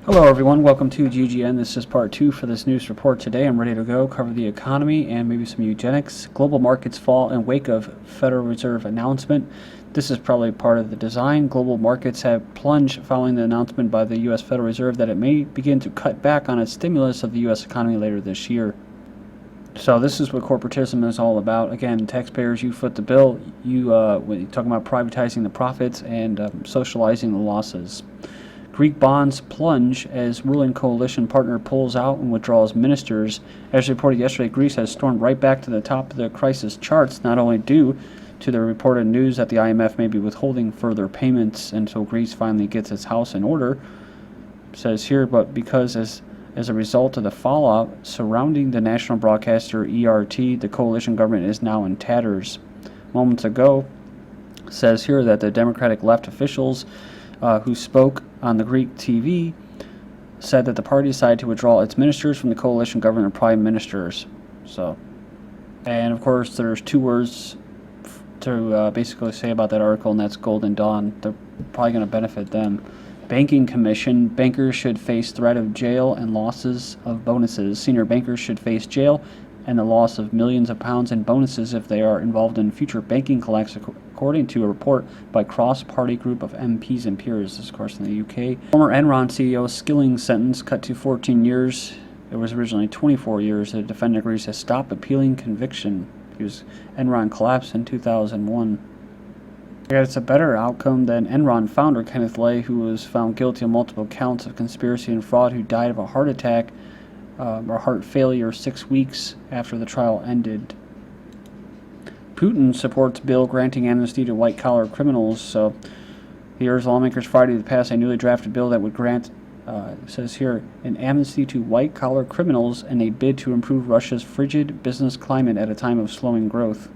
Hello everyone, welcome to GGN. This is part 2 for this news report. Today I'm ready to go cover the economy and maybe some eugenics. Global markets fall in wake of Federal Reserve announcement. This is probably part of the design. Global markets have plunged following the announcement by the U.S. Federal Reserve that it may begin to cut back on its stimulus of the U.S. economy later this year. So this is what corporatism is all about. Again, taxpayers, you foot the bill. When you're talking about privatizing the profits and socializing the losses. Greek bonds plunge as ruling coalition partner pulls out and withdraws ministers. As reported yesterday, Greece has stormed right back to the top of the crisis charts, not only due to the reported news that the IMF may be withholding further payments until Greece finally gets its house in order, says here, but because as a result of the fallout surrounding the national broadcaster ERT, the coalition government is now in tatters. Moments ago, says here that the Democratic left officials who spoke on the Greek TV said that the party decided to withdraw its ministers from the coalition government and prime ministers. And of course, there's two words to basically say about that article, and that's Golden Dawn. They're probably going to benefit them. Banking Commission: bankers should face threat of jail and losses of bonuses. Senior bankers should face jail and the loss of millions of pounds in bonuses if they are involved in future banking collapse, according to a report by cross-party group of MPs and peers. This is, of course, in the UK. Former Enron CEO Skilling sentence cut to 14 years. It was originally 24 years. The defendant agrees to stop appealing conviction. Enron collapsed in 2001. It's a better outcome than Enron founder Kenneth Lay, who was found guilty of multiple counts of conspiracy and fraud, who died of a heart attack or heart failure 6 weeks after the trial ended. Putin supports bill granting amnesty to white-collar criminals. So here's lawmakers Friday to pass a newly drafted bill that would grant, it says here, an amnesty to white-collar criminals in a bid to improve Russia's frigid business climate at a time of slowing growth.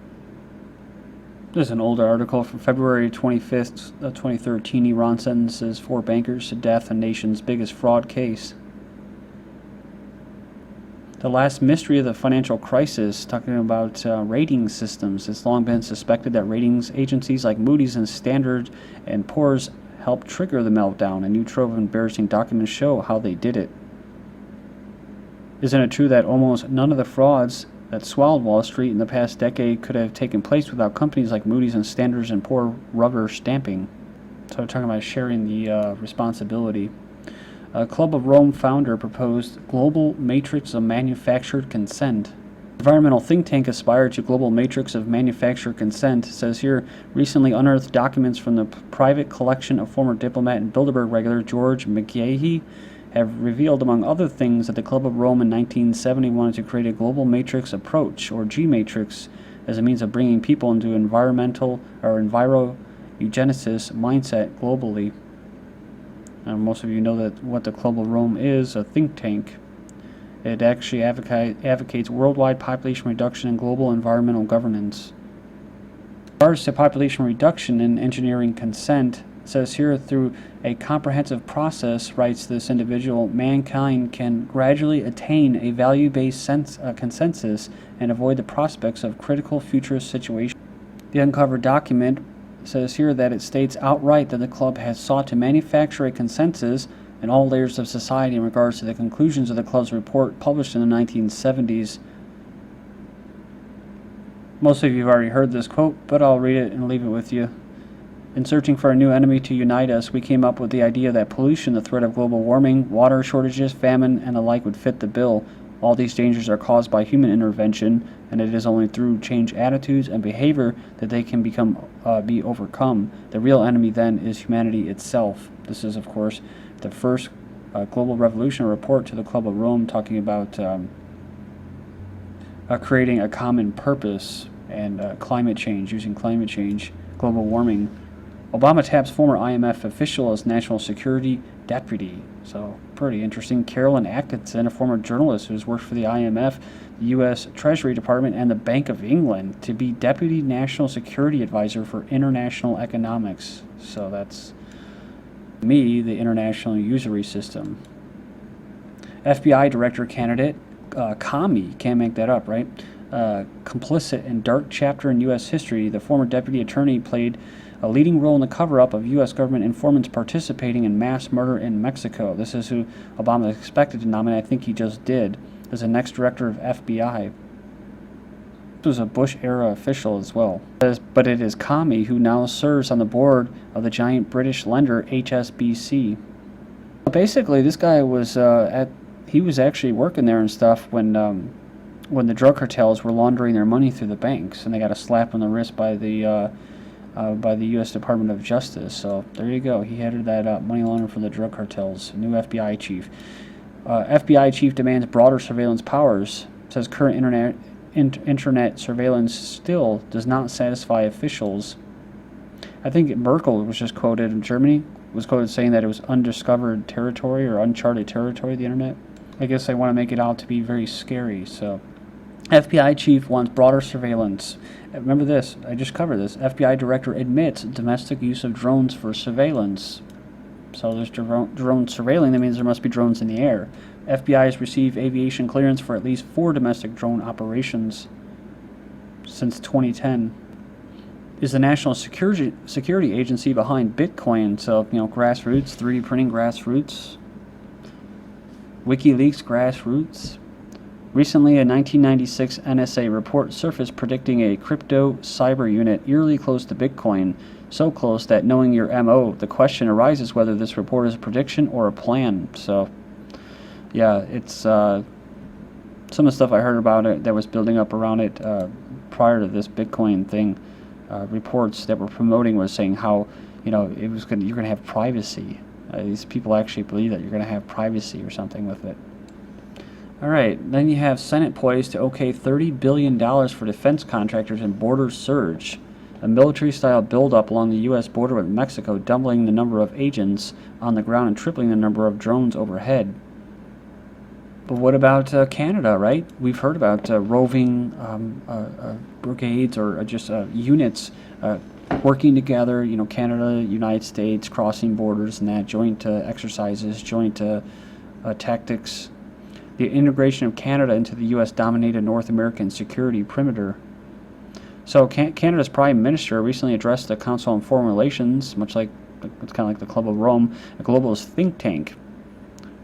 This is an older article from February 25th, 2013. Iran sentences 4 bankers to death in nation's biggest fraud case. The last mystery of the financial crisis, talking about rating systems. It's long been suspected that ratings agencies like Moody's and Standard & Poor's helped trigger the meltdown. A new trove of embarrassing documents show how they did it. Isn't it true that almost none of the frauds that swallowed Wall Street in the past decade could have taken place without companies like Moody's and Standard & Poor's rubber stamping? So we're talking about sharing the responsibility. A Club of Rome founder proposed global matrix of manufactured consent. Environmental think tank aspired to global matrix of manufactured consent. It says here, recently unearthed documents from the private collection of former diplomat and Bilderberg regular George McGahey have revealed, among other things, that the Club of Rome in 1970 wanted to create a global matrix approach, or G-matrix, as a means of bringing people into environmental or enviro-eugenicist mindset globally. Most of you know that what the Club of Rome is, a think tank. It actually advocates worldwide population reduction and global environmental governance. In regards to population reduction and engineering consent, it says here, through a comprehensive process, writes this individual, mankind can gradually attain a value-based consensus and avoid the prospects of critical future situations. The uncovered document says here that it states outright that the club has sought to manufacture a consensus in all layers of society in regards to the conclusions of the club's report published in the 1970s. Most of you have already heard this quote, but I'll read it and leave it with you. In searching for a new enemy to unite us, we came up with the idea that pollution, the threat of global warming, water shortages, famine, and the like would fit the bill. All these dangers are caused by human intervention, and it is only through changed attitudes and behavior that they can be overcome. The real enemy then is humanity itself. This is, of course, the first global revolution report to the Club of Rome, talking about creating a common purpose and climate change, using climate change, global warming. Obama taps former IMF official as national security deputy. So pretty interesting. Carolyn Atkinson, a former journalist who's worked for the IMF, the U.S. Treasury Department, and the Bank of England, to be deputy national security advisor for international economics. So that's the international usury system. FBI director candidate Comey, can't make that up, right? Complicit in dark chapter in U.S. history. The former deputy attorney played a leading role in the cover-up of U.S. government informants participating in mass murder in Mexico. This is who Obama is expected to nominate. I think he just did, as the next director of FBI. This was a Bush-era official as well. But it is Comey who now serves on the board of the giant British lender HSBC. Basically, this guy was he was actually working there and stuff when the drug cartels were laundering their money through the banks, and they got a slap on the wrist by the U.S. Department of Justice. So there you go. He headed that money laundering for the drug cartels. New FBI chief. FBI chief demands broader surveillance powers. Says current internet surveillance still does not satisfy officials. I think Merkel was just quoted in Germany, was quoted saying that it was undiscovered territory or uncharted territory, the internet. I guess they want to make it out to be very scary. So FBI chief wants broader surveillance. Remember this, I just covered this. FBI director admits domestic use of drones for surveillance. So there's drone surveilling, that means there must be drones in the air. FBI has received aviation clearance for at least 4 domestic drone operations since 2010. Is the national security agency behind BitCoin? So, grassroots, 3D printing grassroots. WikiLeaks grassroots. Recently, a 1996 NSA report surfaced predicting a crypto cyber unit eerily close to Bitcoin, so close that knowing your MO, the question arises whether this report is a prediction or a plan. So, yeah, it's some of the stuff I heard about it that was building up around it prior to this Bitcoin thing. Reports that were promoting was saying how, it was you're going to have privacy. These people actually believe that you're going to have privacy or something with it. All right, then you have Senate poised to okay $30 billion for defense contractors and border surge. A military-style buildup along the U.S. border with Mexico, doubling the number of agents on the ground and tripling the number of drones overhead. But what about Canada, right? We've heard about roving brigades or just units working together, Canada, United States, crossing borders and that, joint exercises, joint tactics. The integration of Canada into the U.S.-dominated North American security perimeter. So Canada's Prime Minister recently addressed the Council on Foreign Relations, much like, it's kind of like the Club of Rome, a globalist think tank,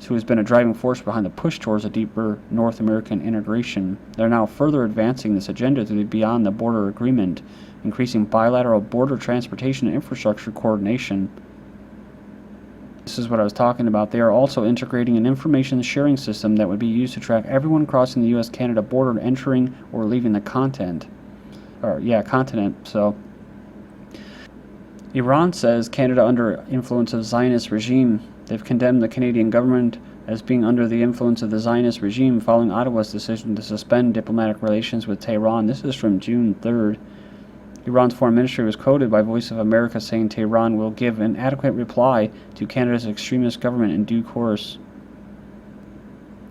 who has been a driving force behind the push towards a deeper North American integration. They're now further advancing this agenda through the Beyond the Border Agreement, increasing bilateral border transportation and infrastructure coordination. This is what I was talking about. They are also integrating an information sharing system that would be used to track everyone crossing the U.S.-Canada border and entering or leaving the continent. So, Iran says Canada under influence of Zionist regime. They've condemned the Canadian government as being under the influence of the Zionist regime following Ottawa's decision to suspend diplomatic relations with Tehran. This is from June 3rd. Iran's foreign ministry was quoted by Voice of America saying Tehran will give an adequate reply to Canada's extremist government in due course.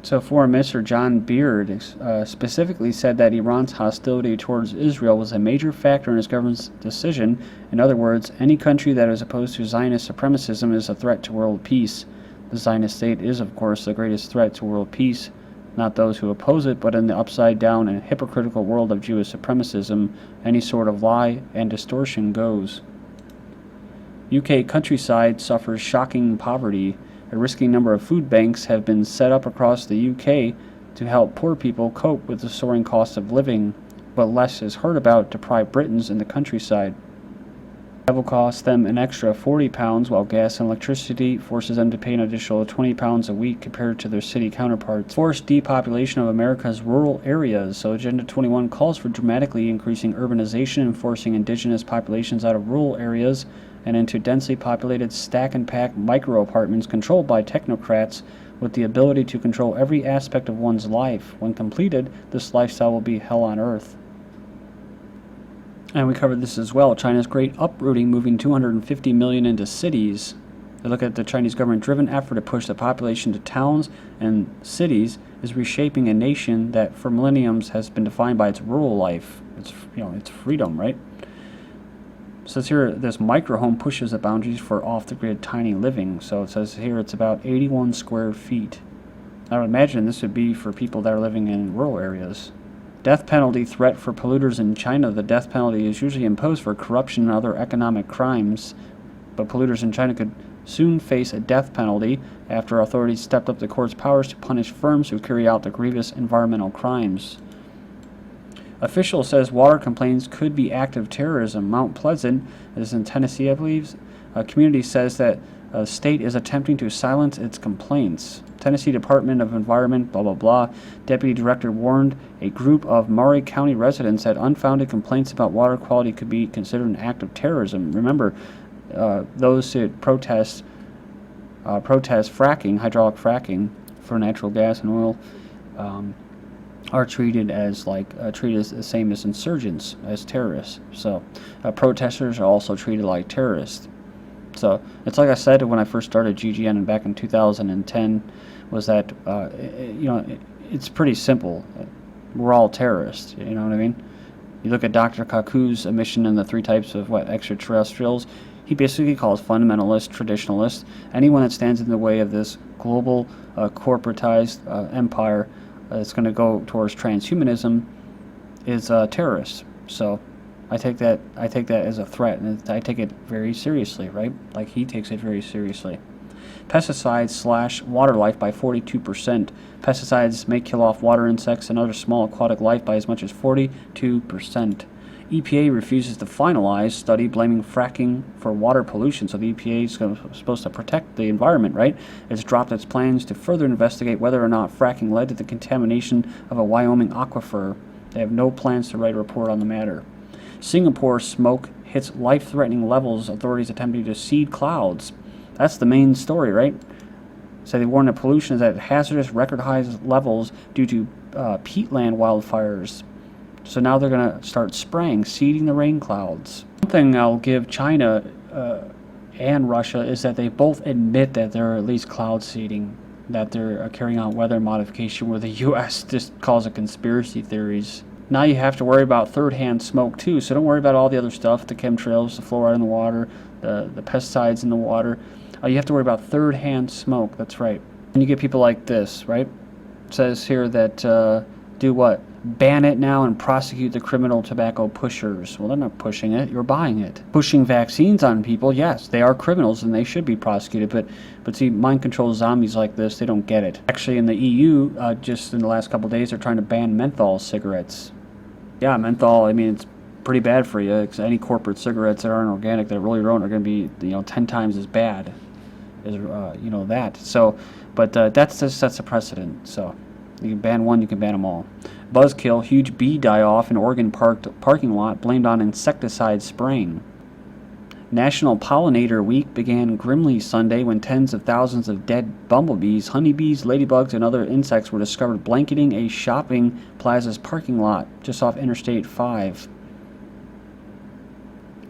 So Foreign Minister John Beard specifically said that Iran's hostility towards Israel was a major factor in his government's decision. In other words, any country that is opposed to Zionist supremacism is a threat to world peace. The Zionist state is, of course, the greatest threat to world peace. Not those who oppose it, but in the upside-down and hypocritical world of Jewish supremacism, any sort of lie and distortion goes. UK countryside suffers shocking poverty. A risking number of food banks have been set up across the UK to help poor people cope with the soaring cost of living, but less is heard about deprived Britons in the countryside. That will cost them an extra £40, while gas and electricity forces them to pay an additional £20 a week compared to their city counterparts. Forced depopulation of America's rural areas. So Agenda 21 calls for dramatically increasing urbanization and forcing indigenous populations out of rural areas and into densely populated stack-and-pack micro-apartments controlled by technocrats with the ability to control every aspect of one's life. When completed, this lifestyle will be hell on earth. And we covered this as well. China's great uprooting, moving 250 million into cities. They look at the Chinese government-driven effort to push the population to towns and cities is reshaping a nation that for millenniums has been defined by its rural life. It's freedom, right? It says here this micro home pushes the boundaries for off-the-grid tiny living. So it says here it's about 81 square feet. I would imagine this would be for people that are living in rural areas. Death penalty threat for polluters in China. The death penalty is usually imposed for corruption and other economic crimes, but polluters in China could soon face a death penalty after authorities stepped up the court's powers to punish firms who carry out the grievous environmental crimes. Official says water complaints could be active terrorism. Mount Pleasant is in Tennessee, I believe. A community says that the state is attempting to silence its complaints. Tennessee Department of Environment, blah, blah, blah. Deputy Director warned a group of Maury County residents that unfounded complaints about water quality could be considered an act of terrorism. Remember, those who protest fracking, hydraulic fracking for natural gas and oil, are treated as the same as insurgents, as terrorists. So protesters are also treated like terrorists. So it's like I said when I first started GGN back in 2010, was that it's pretty simple. We're all terrorists. You know what I mean? You look at Dr. Kaku's mission in the 3 types of extraterrestrials. He basically calls fundamentalists, traditionalists, anyone that stands in the way of this global corporatized empire that's going to go towards transhumanism is terrorists. So I take that as a threat, and I take it very seriously, right? Like he takes it very seriously. Pesticides slash water life by 42%. Pesticides may kill off water insects and other small aquatic life by as much as 42%. EPA refuses to finalize study blaming fracking for water pollution. So the EPA is supposed to protect the environment, right? It's dropped its plans to further investigate whether or not fracking led to the contamination of a Wyoming aquifer. They have no plans to write a report on the matter. Singapore smoke hits life-threatening levels. Authorities attempting to seed clouds. That's the main story, right? So they warn that pollution is at hazardous record-high levels due to peatland wildfires. So now they're going to start spraying, seeding the rain clouds. One thing I'll give China and Russia is that they both admit that they're at least cloud seeding, that they're carrying out weather modification, where the U.S. just calls it conspiracy theories. Now you have to worry about third-hand smoke too, so don't worry about all the other stuff, the chemtrails, the fluoride in the water, the pesticides in the water. You have to worry about third-hand smoke, that's right. And you get people like this, right? It says here that, do what? Ban it now and prosecute the criminal tobacco pushers. Well, they're not pushing it, you're buying it. Pushing vaccines on people, yes, they are criminals and they should be prosecuted, but see, mind-controlled zombies like this, they don't get it. Actually, in the EU, just in the last couple of days, they're trying to ban menthol cigarettes. Yeah, menthol, I mean, it's pretty bad for you. Any corporate cigarettes that aren't organic, that really aren't, are going to be 10 times as bad as that. So, but that just sets a precedent. So you can ban one, you can ban them all. Buzzkill, huge bee die-off in Oregon parking lot blamed on insecticide spraying. National Pollinator Week began grimly Sunday when tens of thousands of dead bumblebees, honeybees, ladybugs, and other insects were discovered blanketing a shopping plaza's parking lot just off Interstate 5.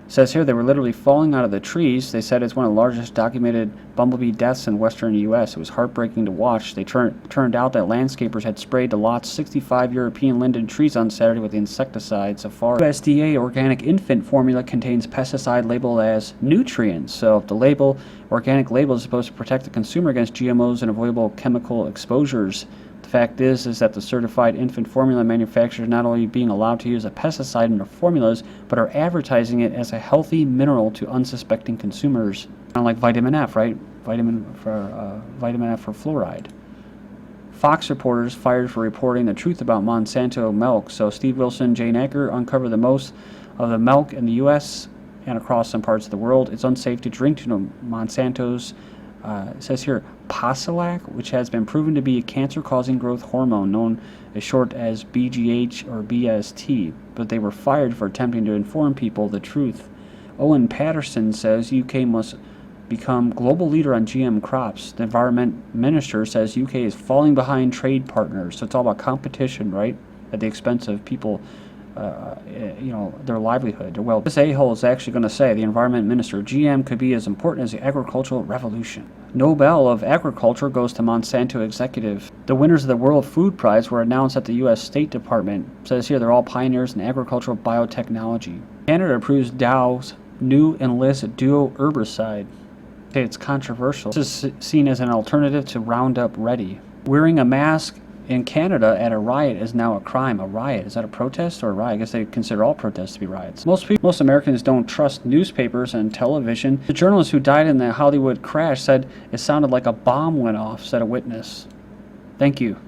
It says here they were literally falling out of the trees. They said it's one of the largest documented bumblebee deaths in western U.S. It was heartbreaking to watch. They turned out that landscapers had sprayed the lot's 65 European linden trees on Saturday with the insecticide Safari. USDA organic infant formula contains pesticide labeled as nutrients. So the organic label is supposed to protect the consumer against GMOs and avoidable chemical exposures. The fact is that the certified infant formula manufacturers are not only being allowed to use a pesticide in their formulas, but are advertising it as a healthy mineral to unsuspecting consumers. Kind of like vitamin F, right? Vitamin F for fluoride. Fox reporters fired for reporting the truth about Monsanto milk. So Steve Wilson, Jane Egger uncovered the most of the milk in the U.S. and across some parts of the world. It's unsafe to drink Monsanto's. It says here, Posilac, which has been proven to be a cancer-causing growth hormone known as short as BGH or BST, but they were fired for attempting to inform people the truth. Owen Patterson says UK must become global leader on GM crops. The environment minister says UK is falling behind trade partners. So it's all about competition, right? At the expense of people, their livelihood. Well, this a-hole is actually going to say, the environment minister, GM could be as important as the agricultural revolution. Nobel of Agriculture goes to Monsanto executive. The winners of the World Food Prize were announced at the U.S. State Department. It says here they're all pioneers in agricultural biotechnology. Canada approves Dow's new Enlist duo herbicide. Okay, it's controversial. This is seen as an alternative to Roundup Ready. Wearing a mask In Canada, at a riot is now a crime. A riot, is that a protest or a riot? I guess they consider all protests to be riots. Most Americans don't trust newspapers and television. The journalist who died in the Hollywood crash said it sounded like a bomb went off, said a witness. Thank you.